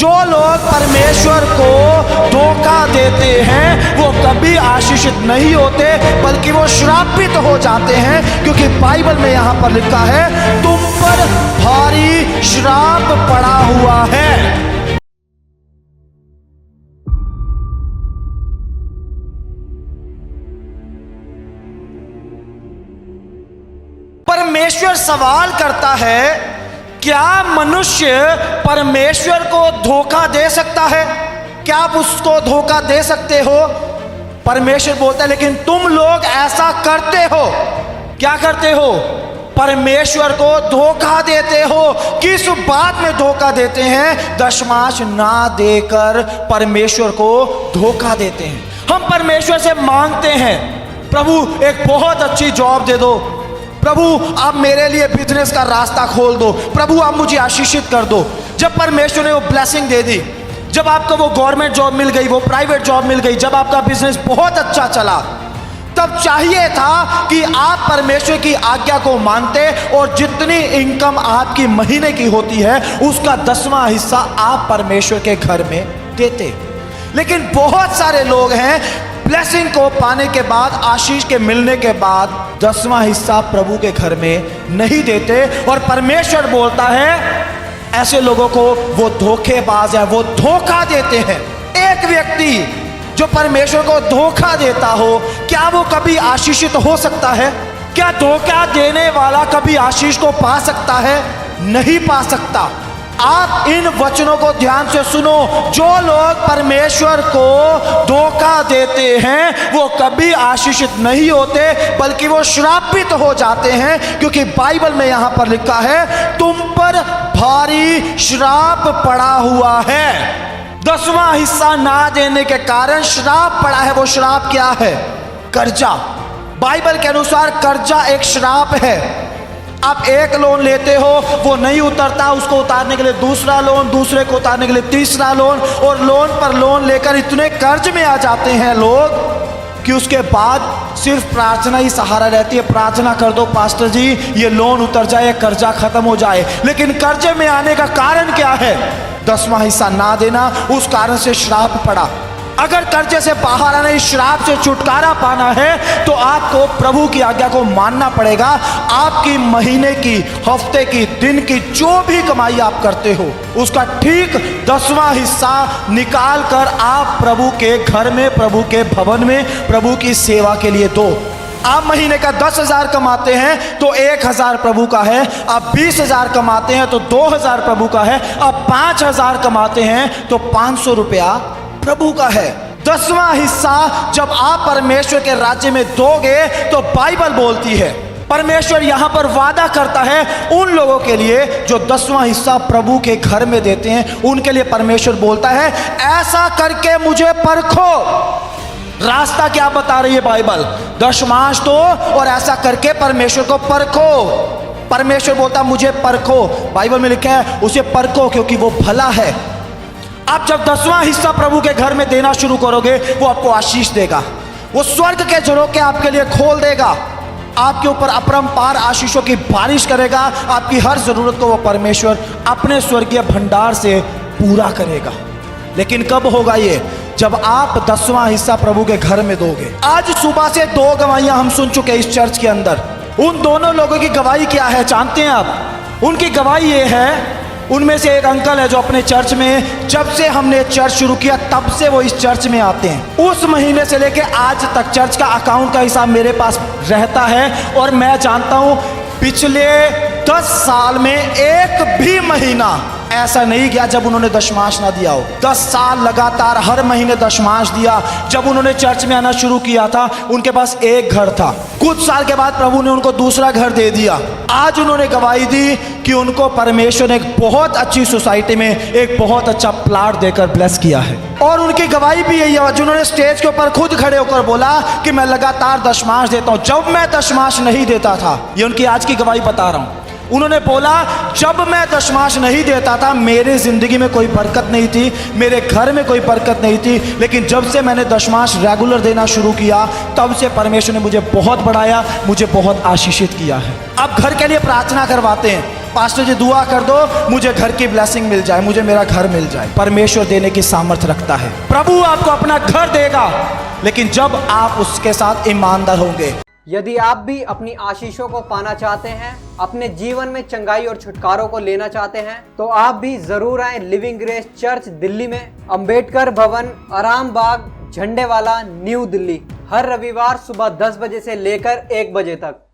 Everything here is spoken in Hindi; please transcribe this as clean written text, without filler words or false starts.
जो लोग परमेश्वर को धोखा देते हैं वो कभी आशीषित नहीं होते बल्कि वो श्रापित हो जाते हैं, क्योंकि बाइबल में यहां पर लिखा है तुम पर भारी श्राप पड़ा हुआ है। परमेश्वर सवाल करता है, क्या मनुष्य परमेश्वर को धोखा दे सकता है? क्या आप उसको धोखा दे सकते हो? परमेश्वर बोलता है लेकिन तुम लोग ऐसा करते हो। क्या करते हो? परमेश्वर को धोखा देते हो। किस बात में धोखा देते हैं? दशमांश ना देकर परमेश्वर को धोखा देते हैं। हम परमेश्वर से मांगते हैं, प्रभु एक बहुत अच्छी जॉब दे दो, प्रभु आप मेरे लिए बिजनेस का रास्ता खोल दो, प्रभु आप मुझे आशीषित कर दो। जब परमेश्वर ने वो ब्लेसिंग दे दी, जब आपको वो गवर्नमेंट जॉब मिल गई, वो प्राइवेट जॉब मिल गई, जब आपका बिजनेस बहुत अच्छा चला, तब चाहिए था कि आप परमेश्वर की आज्ञा को मानते और जितनी इनकम आपकी महीने की होती है उसका 10वां हिस्सा आप परमेश्वर के घर में देते। लेकिन बहुत सारे लोग हैं ब्लेसिंग को पाने के बाद, आशीष के मिलने के बाद 10वां हिस्सा प्रभु के घर में नहीं देते। और परमेश्वर बोलता है ऐसे लोगों को वो धोखेबाज है, वो धोखा देते हैं। एक व्यक्ति जो परमेश्वर को धोखा देता हो, क्या वो कभी आशीषित हो सकता है? क्या धोखा देने वाला कभी आशीष को पा सकता है? नहीं पा सकता। आप इन वचनों को ध्यान से सुनो। जो लोग परमेश्वर को धोखा देते हैं वो कभी आशीषित नहीं होते बल्कि वो श्रापित हो जाते हैं, क्योंकि बाइबल में यहां पर लिखा है तुम पर भारी श्राप पड़ा हुआ है। 10वां हिस्सा ना देने के कारण श्राप पड़ा है। वो श्राप क्या है? कर्जा। बाइबल के अनुसार कर्जा एक श्राप है। आप एक लोन लेते हो, वो नहीं उतरता, उसको उतारने के लिए दूसरा लोन, दूसरे को उतारने के लिए तीसरा लोन, और लोन पर लोन लेकर इतने कर्ज में आ जाते हैं लोग कि उसके बाद सिर्फ प्रार्थना ही सहारा रहती है। प्रार्थना कर दो पास्टर जी ये लोन उतर जाए, कर्जा खत्म हो जाए। लेकिन कर्जे में आने का कारण क्या है? 10वां हिस्सा ना देना, उस कारण से श्राप पड़ा। अगर कर्जे से बाहर आने, इस श्राप से छुटकारा पाना है तो आपको प्रभु की आज्ञा को मानना पड़ेगा। आपकी महीने की, हफ्ते की, दिन की जो भी कमाई आप करते हो उसका ठीक 10वां हिस्सा निकाल कर आप प्रभु के घर में, प्रभु के भवन में, प्रभु की सेवा के लिए दो। आप महीने का 10,000 कमाते हैं तो 1,000 प्रभु का है। आप 20,000 कमाते हैं तो 2,000 प्रभु का है। आप 5,000 कमाते हैं तो 500 रुपया प्रभु का है। 10वां हिस्सा जब आप परमेश्वर के राज्य में दोगे तो बाइबल बोलती है, परमेश्वर यहां पर वादा करता है उन लोगों के लिए जो 10वां हिस्सा प्रभु के घर में देते हैं, उनके लिए परमेश्वर बोलता है ऐसा करके मुझे परखो। रास्ता क्या बता रही है बाइबल? दशमांश दो और ऐसा करके परमेश्वर को परखो। परमेश्वर बोलता मुझे परखो। बाइबल में लिखा है उसे परखो क्योंकि वो भला है। आप जब 10वां हिस्सा प्रभु के घर में देना शुरू करोगे वो आपको आशीष देगा, वो स्वर्ग के झरोखे आपके लिए खोल देगा, आपके ऊपर अपरंपार आशीषों की बारिश करेगा। आपकी हर जरूरत को वो परमेश्वर अपने स्वर्गीय भंडार से पूरा करेगा। लेकिन कब होगा ये? जब आप 10वां हिस्सा प्रभु के घर में दोगे। आज सुबह से 2 गवाहियां हम सुन चुके इस चर्च के अंदर। उन दोनों लोगों की गवाही क्या है जानते हैं आप? उनकी गवाही ये है, उनमें से एक अंकल है जो अपने चर्च में, जब से हमने चर्च शुरू किया तब से वो इस चर्च में आते हैं। उस महीने से लेके आज तक चर्च का अकाउंट का हिसाब मेरे पास रहता है और मैं जानता हूं पिछले 10 साल में एक भी महीना ऐसा नहीं गया जब उन्होंने दशमांश ना दिया हो। 10 साल लगातार हर महीने दशमांश दिया। जब उन्होंने चर्च में आना शुरू किया था उनके पास एक घर था, कुछ साल के बाद प्रभु ने उनको दूसरा घर दे दिया। आज उन्होंने गवाही दी कि उनको परमेश्वर ने एक बहुत अच्छी सोसाइटी में एक बहुत अच्छा प्लाट देकर ब्लेस किया है। और उनकी गवाही भी यही है, जिन्होंने स्टेज के ऊपर खुद खड़े होकर बोला कि मैं लगातार दशमांश देता हूं जब मैं दशमांश नहीं देता था। ये उनकी आज की गवाही बता रहा हूं। उन्होंने बोला जब मैं दशमांश नहीं देता था मेरे जिंदगी में कोई बरकत नहीं थी, मेरे घर में कोई बरकत नहीं थी, लेकिन जब से मैंने दशमांश रेगुलर देना शुरू किया तब से परमेश्वर ने मुझे बहुत बढ़ाया, मुझे बहुत आशीषित किया है। अब घर के लिए प्रार्थना करवाते हैं, पास्टर जी दुआ कर दो मुझे घर की ब्लेसिंग मिल जाए, मुझे मेरा घर मिल जाए। परमेश्वर देने की सामर्थ्य रखता है। प्रभु आपको अपना घर देगा, लेकिन जब आप उसके साथ ईमानदार होंगे। यदि आप भी अपनी आशीषों को पाना चाहते हैं, अपने जीवन में चंगाई और छुटकारों को लेना चाहते हैं, तो आप भी जरूर आए लिविंग ग्रेस चर्च दिल्ली में, अंबेडकर भवन, आराम बाग, झंडे वाला, न्यू दिल्ली, हर रविवार सुबह 10 बजे से लेकर 1 बजे तक।